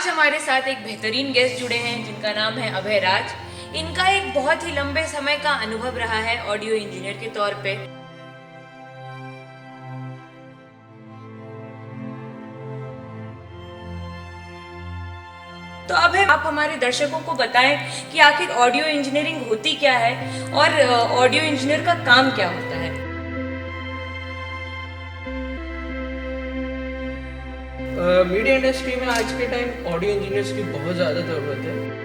हमारे साथ एक बेहतरीन गेस्ट जुड़े हैं जिनका नाम है अभय राज। इनका एक बहुत ही लंबे समय का अनुभव रहा है ऑडियो इंजीनियर के तौर पे। तो अभय, आप हमारे दर्शकों को बताएं कि आखिर ऑडियो इंजीनियरिंग होती क्या है और ऑडियो इंजीनियर का काम क्या होता है। मीडिया इंडस्ट्री में आज के टाइम ऑडियो इंजीनियर्स की बहुत ज़्यादा ज़रूरत है।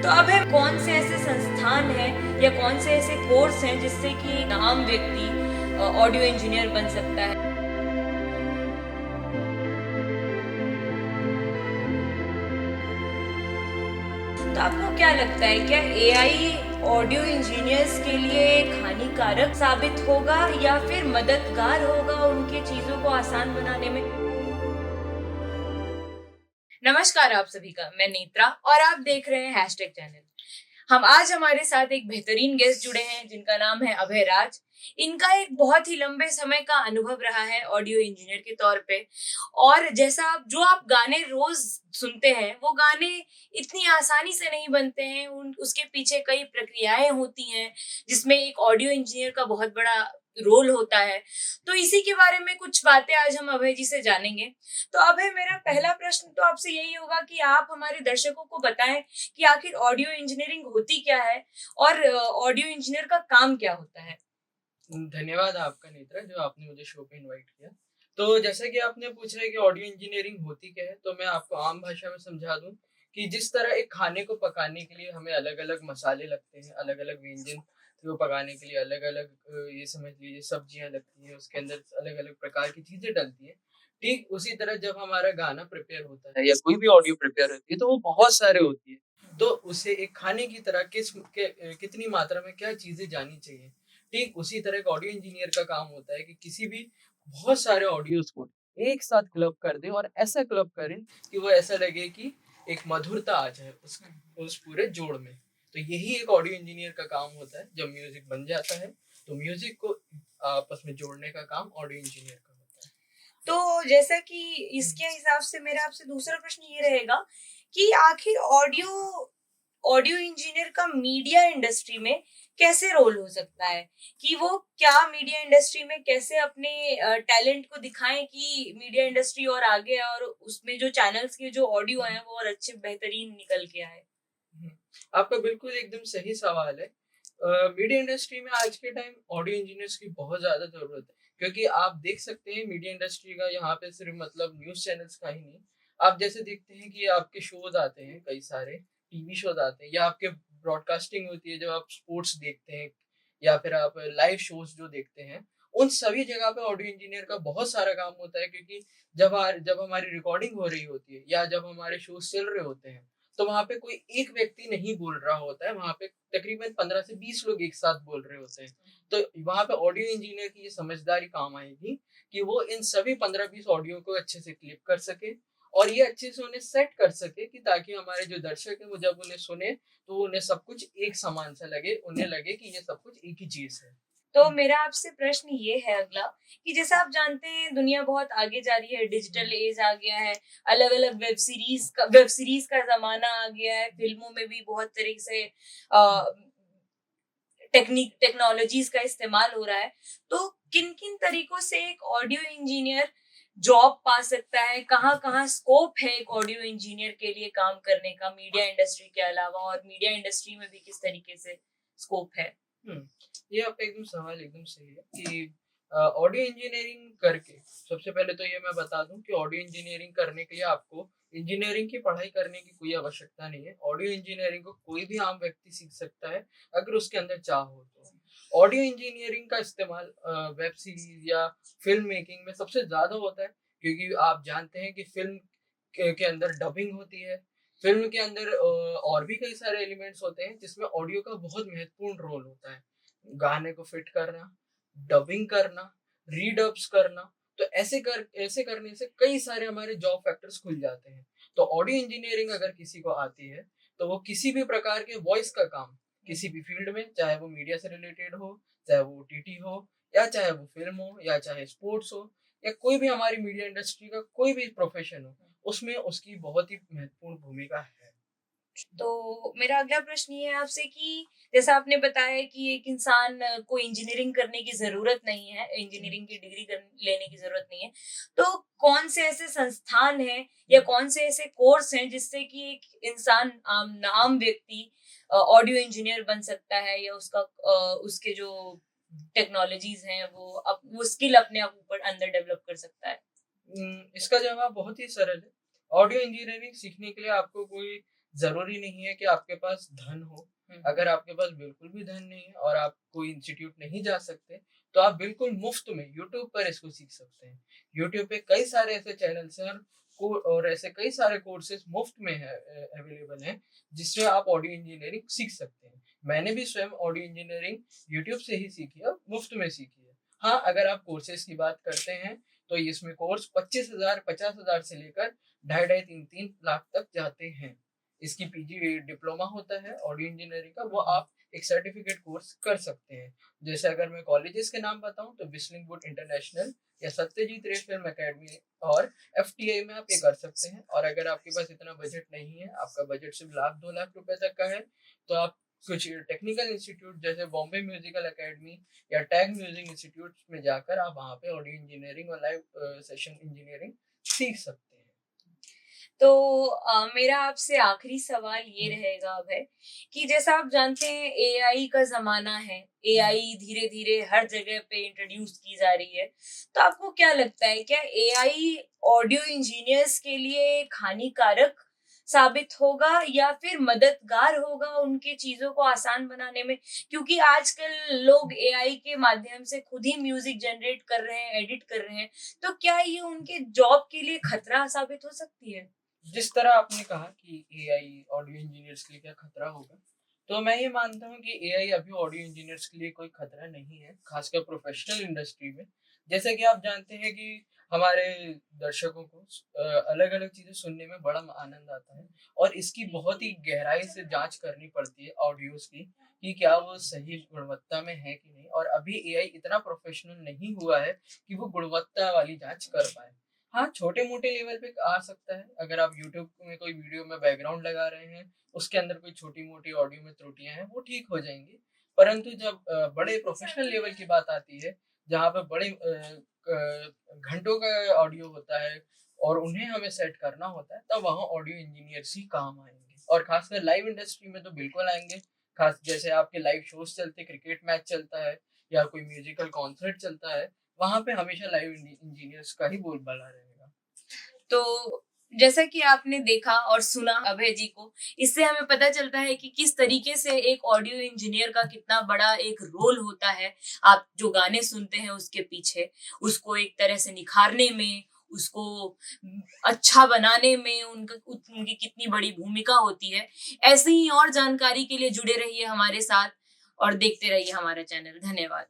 तो अब है कौन से ऐसे संस्थान हैं या कौन से ऐसे कोर्स हैं जिससे कि एक आम व्यक्ति ऑडियो इंजीनियर बन सकता है। तो आपको क्या लगता है, क्या एआई ऑडियो इंजीनियर्स के लिए एक हानिकारक साबित होगा या फिर मददगार होगा उनके चीजों को आसान बनाने में। नमस्कार आप सभी का, मैं नेत्रा और आप देख रहे हैं हैशटैग चैनल। हम आज हमारे साथ एक बेहतरीन गेस्ट जुड़े हैं जिनका नाम है अभय राज। इनका एक बहुत ही लंबे समय का अनुभव रहा है ऑडियो इंजीनियर के तौर पे। और जैसा आप गाने रोज सुनते हैं, वो गाने इतनी आसानी से नहीं बनते हैं। उसके पीछे कई प्रक्रियाएं होती हैं जिसमें एक ऑडियो इंजीनियर का बहुत बड़ा रोल होता है। तो इसी के बारे में कुछ बातें आज हम अभय जी से जानेंगे। तो अभय, मेरा पहला प्रश्न तो आपसे यही होगा कि आप हमारे दर्शकों को बताएं कि आखिर ऑडियो इंजीनियरिंग होती क्या है और ऑडियो इंजीनियर का काम क्या होता है। धन्यवाद आपका नेत्रा, जो आपने मुझे शो पे इनवाइट किया। तो जैसा कि आपने पूछा है कि ऑडियो इंजीनियरिंग होती क्या है, तो मैं आपको आम भाषा में समझा दूं कि जिस तरह एक खाने को पकाने के लिए हमें अलग-अलग मसाले लगते हैं, अलग-अलग व्यंजन को पकाने के लिए अलग-अलग ये समझ लीजिए सब्जियां लगती हैं, उसके अंदर अलग-अलग प्रकार की चीजें डलती हैं। ठीक उसी तरह जब हमारा गाना प्रिपेयर होता है या कोई भी ऑडियो प्रिपेयर होती है, तो वो बहुत सारे होती है। तो उसे एक खाने की तरह कितनी मात्रा में क्या चीजें जानी चाहिए, ठीक उसी तरह एक ऑडियो इंजीनियर का काम होता है कि किसी भी बहुत सारे ऑडियोज को एक साथ क्लब कर दे और ऐसा क्लब करें कि वो ऐसा लगे कि एक मधुरता आ जाए उस पूरे जोड़ में। तो यही एक ऑडियो इंजीनियर का काम होता है। जब म्यूजिक बन जाता है तो म्यूजिक को आपस में जोड़ने का काम ऑडियो इंजीनियर का होता है। तो जैसा कि इसके हिसाब से मेरा आपसे दूसरा प्रश्न ये रहेगा कि आखिर ऑडियो ऑडियो इंजीनियर का मीडिया इंडस्ट्री में कैसे रोल हो सकता है, कि वो क्या मीडिया इंडस्ट्री में कैसे अपने टैलेंट को दिखाएं कि मीडिया इंडस्ट्री और आगे है और उसमें जो चैनल्स के जो ऑडियो हैं वो और अच्छे बेहतरीन निकल के आए। हम्म, आपका बिल्कुल एकदम सही सवाल है। मीडिया इंडस्ट्री में आज के टाइम ऑडियो इंजीनियर्स की बहुत ज़्यादा ज़रूरत है, क्योंकि आप देख सकते हैं मीडिया इंडस्ट्री का यहाँ पे सिर्फ मतलब न्यूज़ चैनल्स का ही नहीं। आप जैसे देखते हैं कि आपके शोज आते हैं, कई सारे टीवी शोज आते हैं, या आपके ब्रॉडकास्टिंग होती है जब आप स्पोर्ट्स देखते हैं, या फिर आप लाइव शोज जो देखते हैं, उन सभी जगह पे ऑडियो इंजीनियर का बहुत सारा काम होता है। क्योंकि जब हमारी रिकॉर्डिंग हो रही होती है या जब हमारे शोज चल रहे होते हैं, तो वहाँ पे कोई एक व्यक्ति नहीं बोल रहा होता है, वहाँ पे तकरीबन 15 से 20 लोग एक साथ बोल रहे होते हैं। तो वहाँ पे ऑडियो इंजीनियर की ये समझदारी काम आएगी कि वो इन सभी 15-20 ऑडियो को अच्छे से क्लिप कर सके और ये अच्छे से उन्हें सेट कर सके, कि ताकि हमारे जो दर्शक हैं वो जब उन्हें सुने तो उन्हें सब कुछ एक समान सा लगे, उन्हें लगे कि ये सब कुछ एक ही चीज़ है। तो मेरा आपसे प्रश्न ये है अगला, कि जैसा आप जानते हैं दुनिया बहुत आगे जा रही है, डिजिटल एज आ गया है, अलग अलग वेब सीरीज का जमाना आ गया है, फिल्मों में भी बहुत तरह से टेक्नोलॉजीज का इस्तेमाल हो रहा है। तो किन किन तरीकों से एक ऑडियो इंजीनियर जॉब पा सकता है, कहाँ कहाँ स्कोप है एक ऑडियो इंजीनियर के लिए काम करने का मीडिया इंडस्ट्री के अलावा, और मीडिया इंडस्ट्री में भी किस तरीके से स्कोप है। हम्म, ये आपका एकदम सवाल एकदम सही है कि ऑडियो इंजीनियरिंग करके सबसे पहले तो ये मैं बता दूं कि ऑडियो इंजीनियरिंग करने के लिए आपको इंजीनियरिंग की पढ़ाई करने की कोई आवश्यकता नहीं है। ऑडियो इंजीनियरिंग को कोई भी आम व्यक्ति सीख सकता है, अगर उसके अंदर चाह हो तो। ऑडियो इंजीनियरिंग का इस्तेमाल वेब सीरीज या फिल्म मेकिंग में सबसे ज्यादा होता है, क्योंकि आप जानते हैं कि फिल्म के अंदर डबिंग होती है। फिल्म के अंदर और भी कई सारे एलिमेंट्स होते हैं जिसमें ऑडियो का बहुत महत्वपूर्ण रोल होता है। गाने को फिट करना, डबिंग करना, रीडब्स करना। तो ऐसे करने से कई सारे हमारे जॉब फैक्टर्स खुल जाते हैं। तो ऑडियो इंजीनियरिंग अगर किसी को आती है, तो वो किसी भी प्रकार के वॉइस का काम किसी भी फील्ड में, चाहे वो मीडिया से रिलेटेड हो, चाहे वो ओटीटी हो, या चाहे वो फिल्म हो, या चाहे स्पोर्ट्स हो, या कोई भी हमारी मीडिया इंडस्ट्री का कोई भी प्रोफेशन हो, उसमें उसकी बहुत ही महत्वपूर्ण भूमिका है। तो मेरा अगला प्रश्न ये है आपसे कि जैसा आपने बताया कि एक इंसान को इंजीनियरिंग करने की ज़रूरत नहीं है, इंजीनियरिंग की डिग्री लेने की ज़रूरत नहीं है। तो कौन से ऐसे संस्थान हैं या कौन से ऐसे कोर्स हैं जिससे कि एक इंसान आम व्यक्ति ऑडियो इंजीनियर बन सकता है या उसके जो टेक्नोलॉजीज़ हैं वो स्किल अपने आप ऊपर अंदर डेवलप कर सकता है? इसका जवाब बहुत ही सरल है। ऑडियो इंजीनियरिंग सीखने के लिए आपको कोई ज़रूरी नहीं है कि आपके पास धन हो। अगर आपके पास बिल्कुल भी धन नहीं है और आप कोई इंस्टीट्यूट नहीं जा सकते, तो आप बिल्कुल मुफ़्त में यूट्यूब पर इसको सीख सकते हैं। यूट्यूब पे कई सारे ऐसे चैनल्स हैं और ऐसे कई सारे कोर्सेज़ मुफ़्त में अवेलेबल हैं, जिससे आप ऑडियो इंजीनियरिंग सीख सकते हैं। मैंने भी स्वयं ऑडियो इंजीनियरिंग यूट्यूब से ही सीखी है और मुफ़्त में सीखी है। हाँ, अगर आप कोर्सेज़ की बात करते हैं तो इसमें कोर्स 25,000 50,000 से लेकर ढाई ढाई 3-3 लाख तक जाते हैं। इसकी पीजी डिप्लोमा होता है ऑडियो इंजीनियरिंग का, वो आप एक सर्टिफिकेट कोर्स कर सकते हैं। जैसे अगर मैं कॉलेजेस के नाम बताऊँ तो विस्लिंग वुड इंटरनेशनल या सत्यजीत रे फिल्म अकेडमी और एफटीआई में आप ये कर सकते हैं। और अगर आपके पास इतना बजट नहीं है, आपका बजट सिर्फ लाख 2 लाख रुपए तक का है, तो आप कुछ टेक्निकल इंस्टीट्यूट जैसे बॉम्बे म्यूजिकल अकेडमी या टैग म्यूजिक इंस्टीट्यूट में जाकर आप वहाँ पे ऑडियो इंजीनियरिंग और लाइव सेशन इंजीनियरिंग सीख सकते हैं। तो मेरा आपसे आखिरी सवाल ये रहेगा अब है कि जैसा आप जानते हैं एआई का ज़माना है, एआई धीरे-धीरे हर जगह पे इंट्रोड्यूस की जा रही है। तो आपको क्या लगता है क्या एआई ऑडियो इंजीनियर्स के लिए एक हानिकारक साबित होगा या फिर मददगार होगा उनके चीज़ों को आसान बनाने में? क्योंकि आजकल लोग एआई के माध्यम से खुद ही म्यूज़िक जनरेट कर रहे हैं, एडिट कर रहे हैं। तो क्या ये उनके जॉब के लिए खतरा साबित हो सकती है? जिस तरह आपने कहा कि एआई ऑडियो इंजीनियर्स के लिए क्या खतरा होगा, तो मैं ये मानता हूँ कि एआई अभी ऑडियो इंजीनियर्स के लिए कोई खतरा नहीं है, खासकर प्रोफेशनल इंडस्ट्री में। जैसे कि आप जानते हैं कि हमारे दर्शकों को अलग-अलग चीज़ें सुनने में बड़ा आनंद आता है और इसकी बहुत ही गहराई से जाँच करनी पड़ती है ऑडियोज़ की, कि क्या वो सही गुणवत्ता में है कि नहीं, और अभी एआई इतना प्रोफेशनल नहीं हुआ है कि वो गुणवत्ता वाली जाँच कर पाए। हाँ, छोटे-मोटे लेवल पे आ सकता है। अगर आप यूट्यूब में कोई वीडियो में बैकग्राउंड लगा रहे हैं, उसके अंदर कोई छोटी-मोटी ऑडियो में त्रुटियाँ हैं, वो ठीक हो जाएँगी। परंतु जब बड़े प्रोफ़ेशनल लेवल की बात आती है, जहाँ पे बड़े घंटों का ऑडियो होता है और उन्हें हमें सेट करना होता है, तब वहाँ ऑडियो इंजीनियर्स ही काम आएँगे। और ख़ासकर लाइव इंडस्ट्री में तो बिल्कुल आएँगे। ख़ास जैसे आपके लाइव शोज़ चलते, क्रिकेट मैच चलता है या कोई म्यूज़िकल कॉन्सर्ट चलता है, वहाँ पे हमेशा लाइव इंजीनियर्स का ही बोलबाला रहेगा। तो जैसा कि आपने देखा और सुना अभय जी को, इससे हमें पता चलता है कि किस तरीके से एक ऑडियो इंजीनियर का कितना बड़ा एक रोल होता है। आप जो गाने सुनते हैं उसके पीछे, उसको एक तरह से निखारने में, उसको अच्छा बनाने में उनकी कितनी बड़ी भूमिका होती है। ऐसे ही और जानकारी के लिए जुड़े रहिए हमारे साथ और देखते रहिए हमारा चैनल। धन्यवाद।